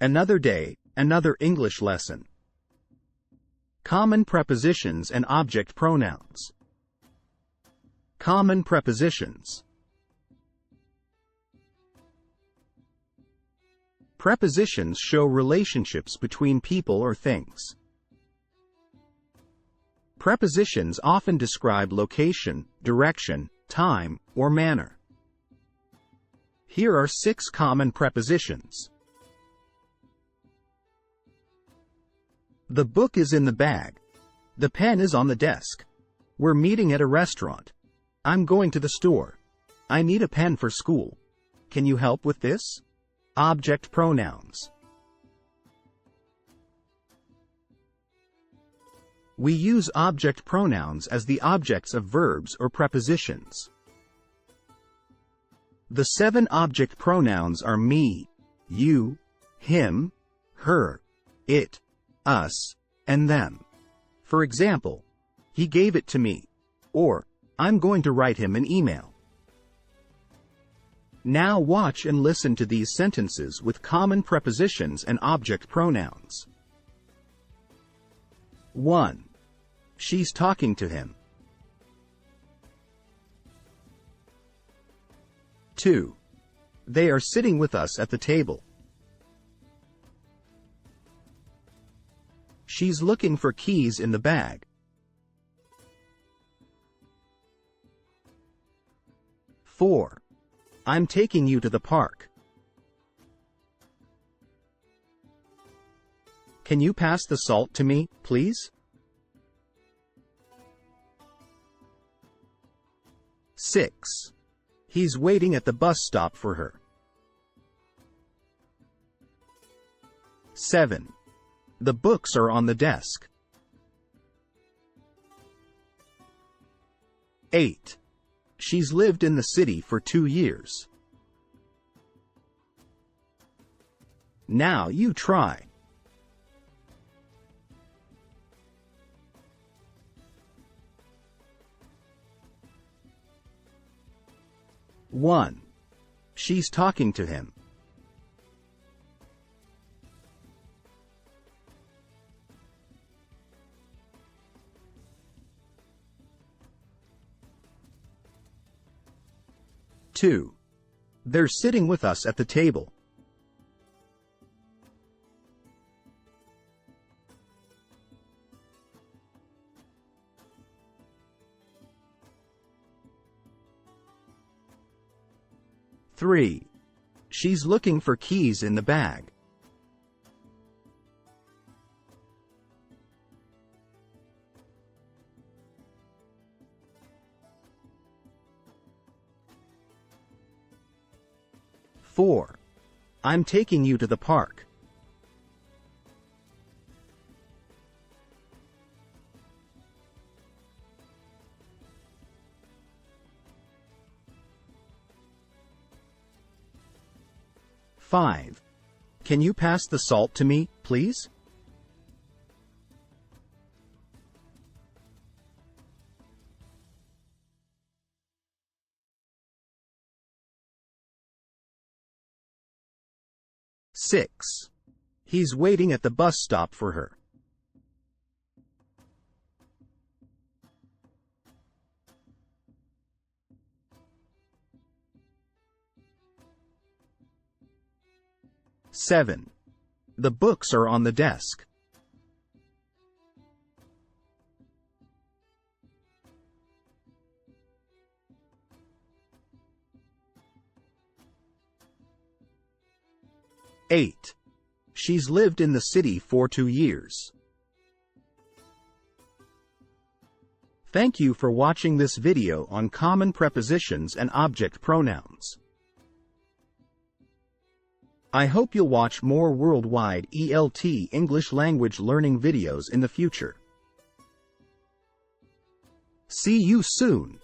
Another day, another English lesson. Common prepositions and object pronouns. Common prepositions. Prepositions show relationships between people or things. Prepositions often describe location, direction, time, or manner. Here are 6 common prepositions. The book is in the bag. The pen is on the desk. We're meeting at a restaurant. I'm going to the store. I need a pen for school. Can you help with this? Object pronouns. We use object pronouns as the objects of verbs or prepositions. The 7 object pronouns are me, you, him, her, it, us, and them. For example, he gave it to me, or I'm going to write him an email. Now watch and listen to these sentences with common prepositions and object pronouns. 1. She's talking to him. 2. They are sitting with us at the table. She's looking for keys in the bag. 4. I'm taking you to the park. Can you pass the salt to me, please? 6. He's waiting at the bus stop for her. 7. The books are on the desk. 8. She's lived in the city for 2 years. Now you try. One. She's talking to him. 2. They're sitting with us at the table. 3. She's looking for keys in the bag. 4. I'm taking you to the park. 5. Can you pass the salt to me, please? 6. He's waiting at the bus stop for her. 7. The books are on the desk. 8. She's lived in the city for 2 years. Thank you for watching this video on common prepositions and object pronouns. I hope you'll watch more worldwide ELT English language learning videos in the future. See you soon.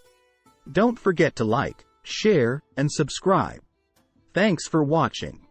Don't forget to like, share, and subscribe. Thanks for watching.